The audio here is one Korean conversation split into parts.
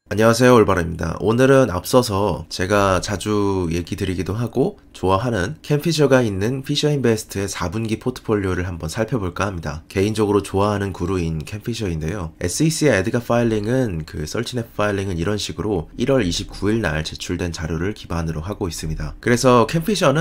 안녕하세요, 올바라입니다. 오늘은 앞서서 제가 자주 얘기 드리기도 하고 좋아하는 캠피셔가 있는 피셔인베스트의 4분기 포트폴리오를 한번 살펴볼까 합니다. 개인적으로 좋아하는 그루인 캠피셔인데요. SEC의 에드가 파일링은 설치넷 파일링은 이런 식으로 1월 29일 날 제출된 자료를 기반으로 하고 있습니다. 그래서 캠피셔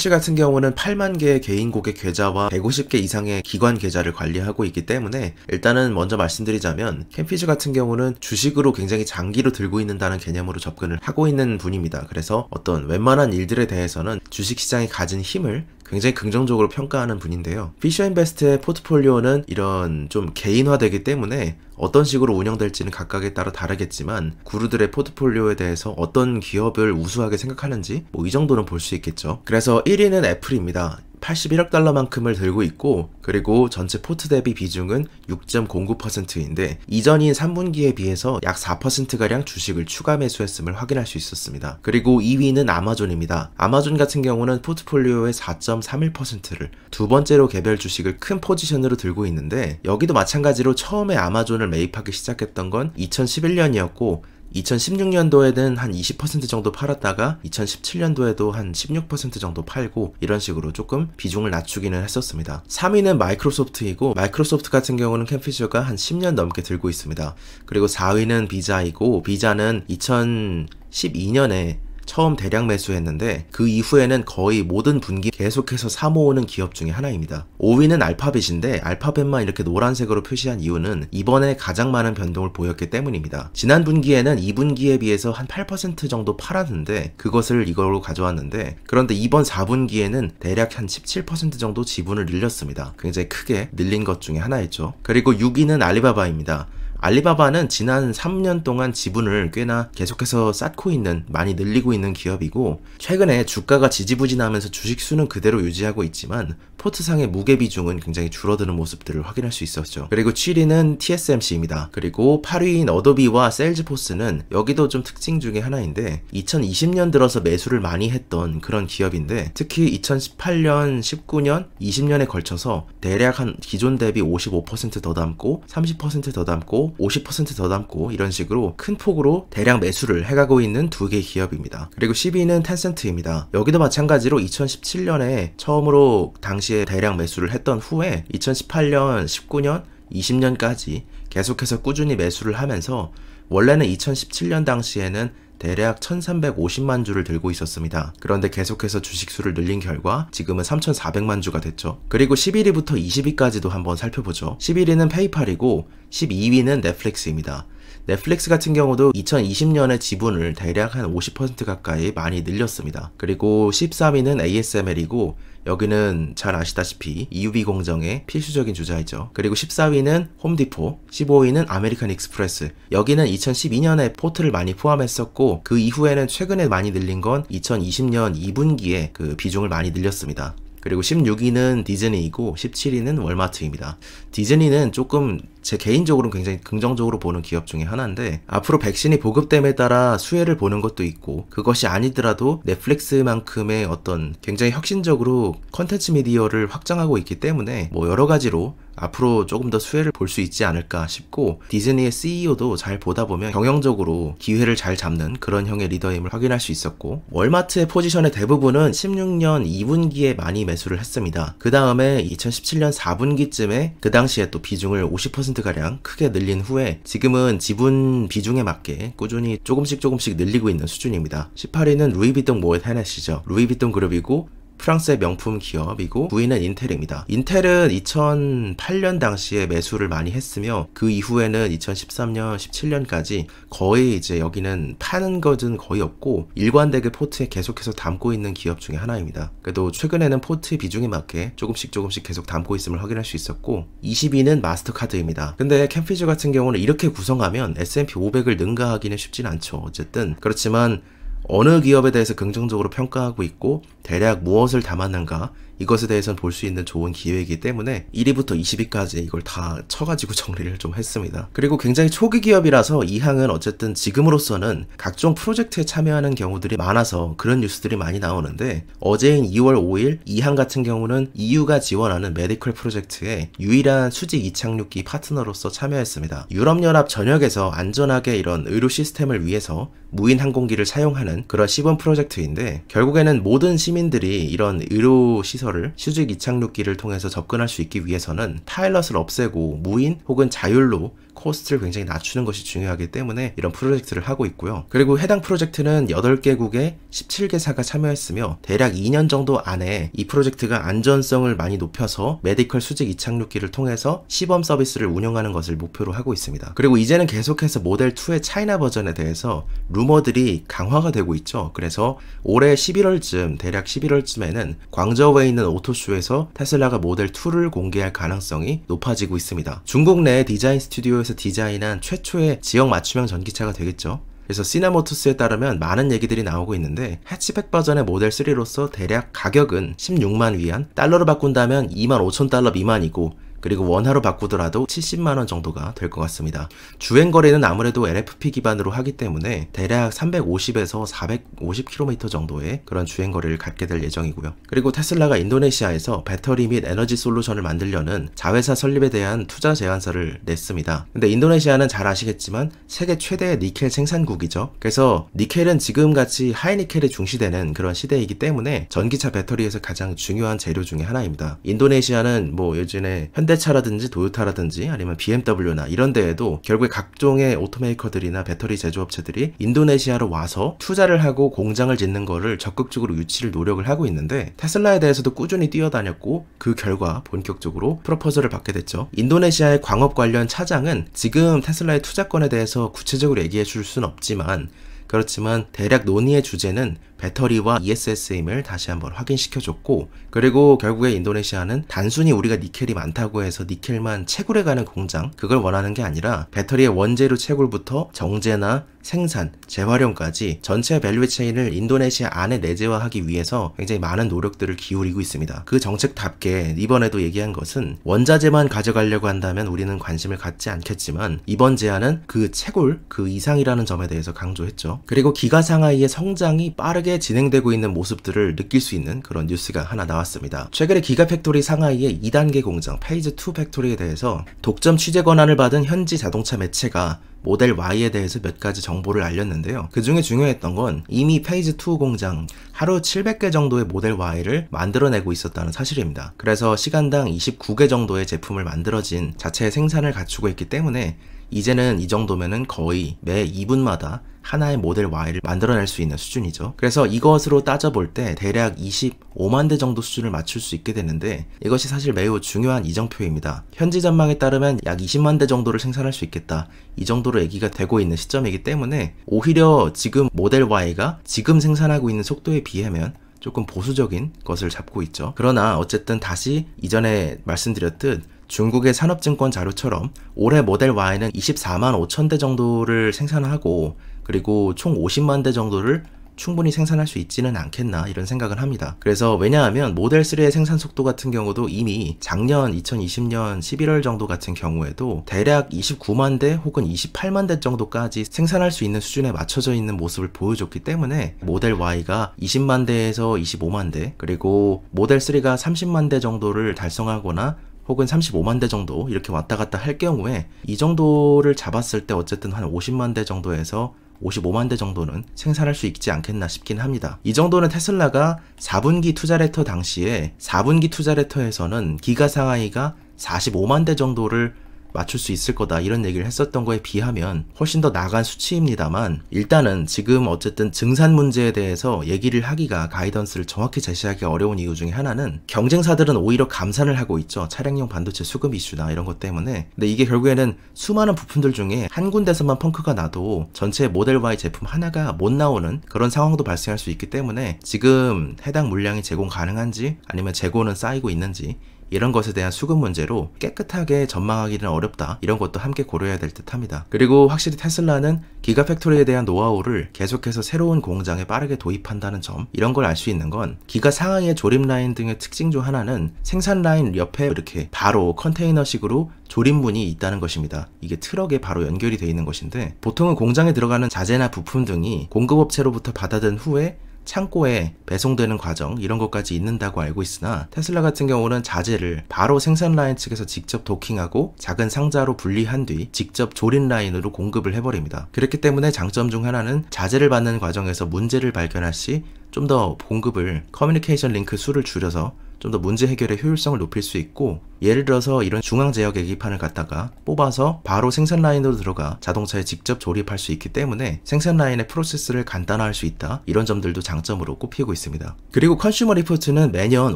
같은 경우는 8만 개의 개인 고객 계좌와 150개 이상의 기관 계좌를 관리하고 있기 때문에 일단은 먼저 말씀드리자면 캠피셔 같은 경우는 주식으로 굉장히 장기로 들고 있는다는 개념으로 접근을 하고 있는 분입니다. 그래서 어떤 웬만한 일들에 대해서는 주식시장이 가진 힘을 굉장히 긍정적으로 평가하는 분인데요. 피셔인베스트의 포트폴리오는 이런 좀 개인화되기 때문에 어떤 식으로 운영될지는 각각에 따라 다르겠지만 구루들의 포트폴리오에 대해서 어떤 기업을 우수하게 생각하는지 이 정도는 볼 수 있겠죠. 그래서 1위는 애플입니다. 81억 달러만큼을 들고 있고, 그리고 전체 포트 대비 비중은 6.09%인데 이전인 3분기에 비해서 약 4%가량 주식을 추가 매수했음을 확인할 수 있었습니다. 그리고 2위는 아마존입니다. 아마존 같은 경우는 포트폴리오의 4.31%를 두 번째로 개별 주식을 큰 포지션으로 들고 있는데, 여기도 마찬가지로 처음에 아마존을 매입하기 시작했던 건 2011년이었고 2016년도에는 한 20% 정도 팔았다가 2017년도에도 한 16% 정도 팔고 이런 식으로 조금 비중을 낮추기는 했었습니다. 3위는 마이크로소프트이고, 마이크로소프트 같은 경우는 캠피셔가 한 10년 넘게 들고 있습니다. 그리고 4위는 비자이고, 비자는 2012년에 처음 대량 매수했는데 그 이후에는 거의 모든 분기 계속해서 사모으는 기업 중에 하나입니다. 5위는 알파벳인데, 알파벳만 이렇게 노란색으로 표시한 이유는 이번에 가장 많은 변동을 보였기 때문입니다. 지난 분기에는 2분기에 비해서 한 8% 정도 팔았는데 그것을 이걸로 가져왔는데, 그런데 이번 4분기에는 대략 한 17% 정도 지분을 늘렸습니다. 굉장히 크게 늘린 것 중에 하나였죠. 그리고 6위는 알리바바입니다. 알리바바는 지난 3년 동안 지분을 꽤나 계속해서 쌓고 있는, 많이 늘리고 있는 기업이고, 최근에 주가가 지지부진하면서 주식 수는 그대로 유지하고 있지만 포트상의 무게 비중은 굉장히 줄어드는 모습들을 확인할 수 있었죠. 그리고 7위는 TSMC입니다. 그리고 8위인 어도비와 세일즈포스는 여기도 좀 특징 중에 하나인데 2020년 들어서 매수를 많이 했던 그런 기업인데, 특히 2018년, 19년, 20년에 걸쳐서 대략 한 기존 대비 55% 더 담고 30% 더 담고 50% 더 담고 이런 식으로 큰 폭으로 대량 매수를 해가고 있는 두 개의 기업입니다. 그리고 10위는 텐센트입니다. 여기도 마찬가지로 2017년에 처음으로 당시에 대량 매수를 했던 후에 2018년, 19년, 20년까지 계속해서 꾸준히 매수를 하면서 원래는 2017년 당시에는 대략 1350만 주를 들고 있었습니다. 그런데 계속해서 주식수를 늘린 결과 지금은 3400만 주가 됐죠. 그리고 11위부터 20위까지도 한번 살펴보죠. 11위는 페이팔이고 12위는 넷플릭스입니다. 넷플릭스 같은 경우도 2020년에 지분을 대략 한 50% 가까이 많이 늘렸습니다. 그리고 13위는 ASML이고 여기는 잘 아시다시피 EUV 공정의 필수적인 주자이죠. 그리고 14위는 홈디포, 15위는 아메리칸 익스프레스. 여기는 2012년에 포트를 많이 포함했었고 그 이후에는 최근에 많이 늘린 건 2020년 2분기에 그 비중을 많이 늘렸습니다. 그리고 16위는 디즈니이고 17위는 월마트입니다. 디즈니는 조금 제 개인적으로는 굉장히 긍정적으로 보는 기업 중에 하나인데, 앞으로 백신이 보급됨에 따라 수혜를 보는 것도 있고, 그것이 아니더라도 넷플릭스만큼의 어떤 굉장히 혁신적으로 컨텐츠 미디어를 확장하고 있기 때문에 여러 가지로 앞으로 조금 더 수혜를 볼 수 있지 않을까 싶고, 디즈니의 CEO도 잘 보다 보면 경영적으로 기회를 잘 잡는 그런 형의 리더임을 확인할 수 있었고, 월마트의 포지션의 대부분은 16년 2분기에 많이 매수를 했습니다. 그 다음에 2017년 4분기쯤에 그 당시에 또 비중을 50%가량 크게 늘린 후에 지금은 지분 비중에 맞게 꾸준히 조금씩 늘리고 있는 수준입니다. 18위는 루이비통 모ët 헤네시죠. 루이비통 그룹이고 프랑스의 명품 기업이고, 9위는 인텔입니다. 인텔은 2008년 당시에 매수를 많이 했으며 그 이후에는 2013년, 17년까지 거의 이제 여기는 파는 것은 거의 없고 일관되게 포트에 계속해서 담고 있는 기업 중에 하나입니다. 그래도 최근에는 포트 비중에 맞게 조금씩 계속 담고 있음을 확인할 수 있었고, 20위는 마스터카드입니다. 근데 캠피셔 같은 경우는 이렇게 구성하면 S&P 500을 능가하기는 쉽진 않죠. 어쨌든 그렇지만 어느 기업에 대해서 긍정적으로 평가하고 있고 대략 무엇을 담았는가, 이것에 대해서는 볼 수 있는 좋은 기회이기 때문에 1위부터 20위까지 이걸 다 쳐가지고 정리를 좀 했습니다. 그리고 굉장히 초기 기업이라서 이 항은 어쨌든 지금으로서는 각종 프로젝트에 참여하는 경우들이 많아서 그런 뉴스들이 많이 나오는데, 어제인 2월 5일 이 항 같은 경우는 EU가 지원하는 메디컬 프로젝트에 유일한 수직 이착륙기 파트너로서 참여했습니다. 유럽연합 전역에서 안전하게 이런 의료 시스템을 위해서 무인 항공기를 사용하는 그런 시범 프로젝트인데, 결국에는 모든 시민들이 이런 의료 시설을 수직 이착륙기를 통해서 접근할 수 있기 위해서는 파일럿을 없애고 무인 혹은 자율로 코스트를 굉장히 낮추는 것이 중요하기 때문에 이런 프로젝트를 하고 있고요. 그리고 해당 프로젝트는 8개국의 17개사가 참여했으며 대략 2년 정도 안에 이 프로젝트가 안전성을 많이 높여서 메디컬 수직 이착륙기를 통해서 시범 서비스를 운영하는 것을 목표로 하고 있습니다. 그리고 이제는 계속해서 모델 2의 차이나 버전에 대해서 루머들이 강화가 되고 있죠. 그래서 올해 11월쯤, 대략 11월쯤에는 광저우에 있는 오토쇼에서 테슬라가 모델 2를 공개할 가능성이 높아지고 있습니다. 중국 내 디자인 스튜디오에서 디자인한 최초의 지역 맞춤형 전기차가 되겠죠. 그래서 시나모토스에 따르면 많은 얘기들이 나오고 있는데, 해치백 버전의 모델 3로서 대략 가격은 16만 위안, 달러로 바꾼다면 25,000달러 미만이고, 그리고 원화로 바꾸더라도 70만원 정도가 될 것 같습니다. 주행거리는 아무래도 LFP 기반으로 하기 때문에 대략 350에서 450km 정도의 그런 주행거리를 갖게 될 예정이고요. 그리고 테슬라가 인도네시아에서 배터리 및 에너지 솔루션을 만들려는 자회사 설립에 대한 투자 제안서를 냈습니다. 근데 인도네시아는 잘 아시겠지만 세계 최대의 니켈 생산국이죠. 그래서 니켈은 지금같이 하이니켈에 중시되는 그런 시대이기 때문에 전기차 배터리에서 가장 중요한 재료 중에 하나입니다. 인도네시아는 뭐 예전에 현대차라든지 도요타라든지 아니면 BMW나 이런 데에도 결국에 각종의 오토메이커들이나 배터리 제조업체들이 인도네시아로 와서 투자를 하고 공장을 짓는 거를 적극적으로 유치를 노력을 하고 있는데, 테슬라에 대해서도 꾸준히 뛰어다녔고 그 결과 본격적으로 프로포즈를 받게 됐죠. 인도네시아의 광업 관련 차장은 지금 테슬라의 투자권에 대해서 구체적으로 얘기해 줄 수는 없지만, 그렇지만 대략 논의의 주제는 배터리와 ESS임을 다시 한번 확인시켜줬고, 그리고 결국에 인도네시아는 단순히 우리가 니켈이 많다고 해서 니켈만 채굴해 가는 공장, 그걸 원하는 게 아니라 배터리의 원재료 채굴부터 정제나 생산, 재활용까지 전체 밸류체인을 인도네시아 안에 내재화하기 위해서 굉장히 많은 노력들을 기울이고 있습니다. 그 정책답게 이번에도 얘기한 것은 원자재만 가져가려고 한다면 우리는 관심을 갖지 않겠지만, 이번 제안은 그 채굴, 그 이상이라는 점에 대해서 강조했죠. 그리고 기가 상하이의 성장이 빠르게 진행되고 있는 모습들을 느낄 수 있는 그런 뉴스가 하나 나왔습니다. 최근에 기가팩토리 상하이의 2단계 공장 페이즈 2 팩토리에 대해서 독점 취재 권한을 받은 현지 자동차 매체가 모델 Y에 대해서 몇 가지 정보를 알렸는데요. 그 중에 중요했던 건 이미 페이즈 2 공장 하루 700개 정도의 모델 Y를 만들어내고 있었다는 사실입니다. 그래서 시간당 29개 정도의 제품을 만들어진 자체의 생산을 갖추고 있기 때문에 이제는 이 정도면은 거의 매 2분마다 하나의 모델 Y를 만들어낼 수 있는 수준이죠. 그래서 이것으로 따져볼 때 대략 25만 대 정도 수준을 맞출 수 있게 되는데, 이것이 사실 매우 중요한 이정표입니다. 현지 전망에 따르면 약 20만 대 정도를 생산할 수 있겠다, 이 정도로 얘기가 되고 있는 시점이기 때문에 오히려 지금 모델 Y가 지금 생산하고 있는 속도에 비하면 조금 보수적인 것을 잡고 있죠. 그러나 어쨌든 다시 이전에 말씀드렸듯 중국의 산업증권 자료처럼 올해 모델 Y는 24만 5천 대 정도를 생산하고, 그리고 총 50만 대 정도를 충분히 생산할 수 있지는 않겠나, 이런 생각을 합니다. 그래서 왜냐하면 모델 3의 생산 속도 같은 경우도 이미 작년 2020년 11월 정도 같은 경우에도 대략 29만 대 혹은 28만 대 정도까지 생산할 수 있는 수준에 맞춰져 있는 모습을 보여줬기 때문에 모델 Y가 20만 대에서 25만 대, 그리고 모델 3가 30만 대 정도를 달성하거나 혹은 35만 대 정도 이렇게 왔다 갔다 할 경우에 이 정도를 잡았을 때 어쨌든 한 50만 대 정도에서 55만 대 정도는 생산할 수 있지 않겠나 싶긴 합니다. 이 정도는 테슬라가 4분기 투자 레터 당시에 4분기 투자 레터에서는 기가 상하이가 45만 대 정도를 맞출 수 있을 거다, 이런 얘기를 했었던 거에 비하면 훨씬 더 나간 수치입니다만, 일단은 지금 어쨌든 증산 문제에 대해서 얘기를 하기가, 가이던스를 정확히 제시하기가 어려운 이유 중에 하나는 경쟁사들은 오히려 감산을 하고 있죠. 차량용 반도체 수급 이슈나 이런 것 때문에. 근데 이게 결국에는 수많은 부품들 중에 한 군데서만 펑크가 나도 전체 모델 Y 제품 하나가 못 나오는 그런 상황도 발생할 수 있기 때문에 지금 해당 물량이 제공 가능한지 아니면 재고는 쌓이고 있는지, 이런 것에 대한 수급 문제로 깨끗하게 전망하기는 어렵다. 이런 것도 함께 고려해야 될 듯 합니다. 그리고 확실히 테슬라는 기가팩토리에 대한 노하우를 계속해서 새로운 공장에 빠르게 도입한다는 점, 이런 걸 알 수 있는 건 기가 상하의 조립 라인 등의 특징 중 하나는 생산 라인 옆에 이렇게 바로 컨테이너식으로 조립문이 있다는 것입니다. 이게 트럭에 바로 연결이 되어 있는 것인데, 보통은 공장에 들어가는 자재나 부품 등이 공급업체로부터 받아든 후에 창고에 배송되는 과정, 이런 것까지 있는다고 알고 있으나, 테슬라 같은 경우는 자재를 바로 생산 라인 측에서 직접 도킹하고 작은 상자로 분리한 뒤 직접 조립 라인으로 공급을 해버립니다. 그렇기 때문에 장점 중 하나는 자재를 받는 과정에서 문제를 발견할 시 좀 더 공급을, 커뮤니케이션 링크 수를 줄여서 좀 더 문제 해결의 효율성을 높일 수 있고, 예를 들어서 이런 중앙 제어 계기판을 갖다가 뽑아서 바로 생산 라인으로 들어가 자동차에 직접 조립할 수 있기 때문에 생산 라인의 프로세스를 간단화할 수 있다. 이런 점들도 장점으로 꼽히고 있습니다. 그리고 컨슈머 리포트는 매년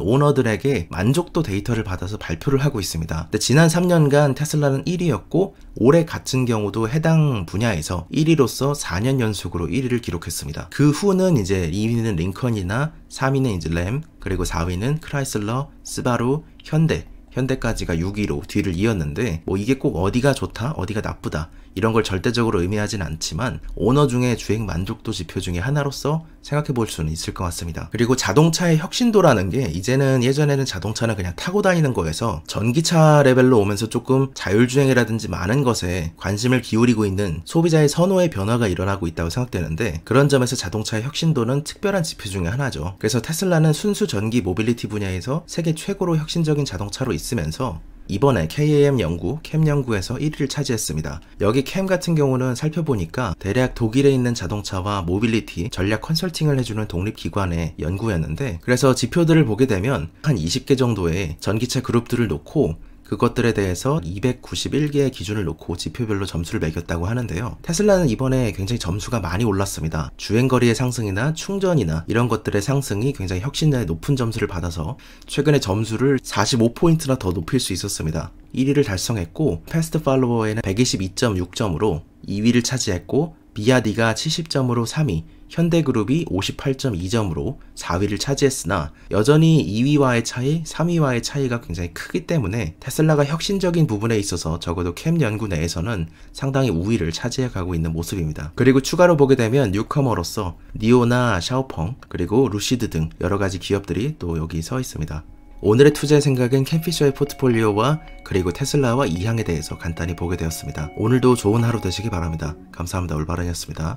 오너들에게 만족도 데이터를 받아서 발표를 하고 있습니다. 근데 지난 3년간 테슬라는 1위였고 올해 같은 경우도 해당 분야에서 1위로서 4년 연속으로 1위를 기록했습니다. 그 후는 이제 2위는 링컨이나 3위는 이제 램, 그리고 4위는 크라이슬러, 스바루, 현대까지가 6위로 뒤를 이었는데, 뭐 이게 꼭 어디가 좋다, 어디가 나쁘다 이런 걸 절대적으로 의미하진 않지만 오너 중에 주행 만족도 지표 중에 하나로서 생각해 볼 수는 있을 것 같습니다. 그리고 자동차의 혁신도라는 게, 이제는 예전에는 자동차는 그냥 타고 다니는 거에서 전기차 레벨로 오면서 조금 자율주행이라든지 많은 것에 관심을 기울이고 있는 소비자의 선호의 변화가 일어나고 있다고 생각되는데, 그런 점에서 자동차의 혁신도는 특별한 지표 중에 하나죠. 그래서 테슬라는 순수 전기 모빌리티 분야에서 세계 최고로 혁신적인 자동차로 있으면서 이번에 KAM 연구, 캠 연구에서 1위를 차지했습니다. 여기 캠 같은 경우는 살펴보니까 대략 독일에 있는 자동차와 모빌리티 전략 컨설팅을 해주는 독립기관의 연구였는데, 그래서 지표들을 보게 되면 한 20개 정도의 전기차 그룹들을 놓고 그것들에 대해서 291개의 기준을 놓고 지표별로 점수를 매겼다고 하는데요. 테슬라는 이번에 굉장히 점수가 많이 올랐습니다. 주행거리의 상승이나 충전이나 이런 것들의 상승이 굉장히 혁신자의 높은 점수를 받아서 최근에 점수를 45포인트나 더 높일 수 있었습니다. 1위를 달성했고, 패스트 팔로워에는 122.6점으로 2위를 차지했고, 비아디가 70점으로 3위, 현대그룹이 58.2점으로 4위를 차지했으나 여전히 2위와의 차이, 3위와의 차이가 굉장히 크기 때문에 테슬라가 혁신적인 부분에 있어서 적어도 캠 연구 내에서는 상당히 우위를 차지해가고 있는 모습입니다. 그리고 추가로 보게 되면 뉴커머로서 니오나 샤오펑, 그리고 루시드 등 여러가지 기업들이 또 여기 서 있습니다. 오늘의 투자의 생각은 캠 피셔의 포트폴리오와 그리고 테슬라와 이 향에 대해서 간단히 보게 되었습니다. 오늘도 좋은 하루 되시기 바랍니다. 감사합니다. 올바른이었습니다.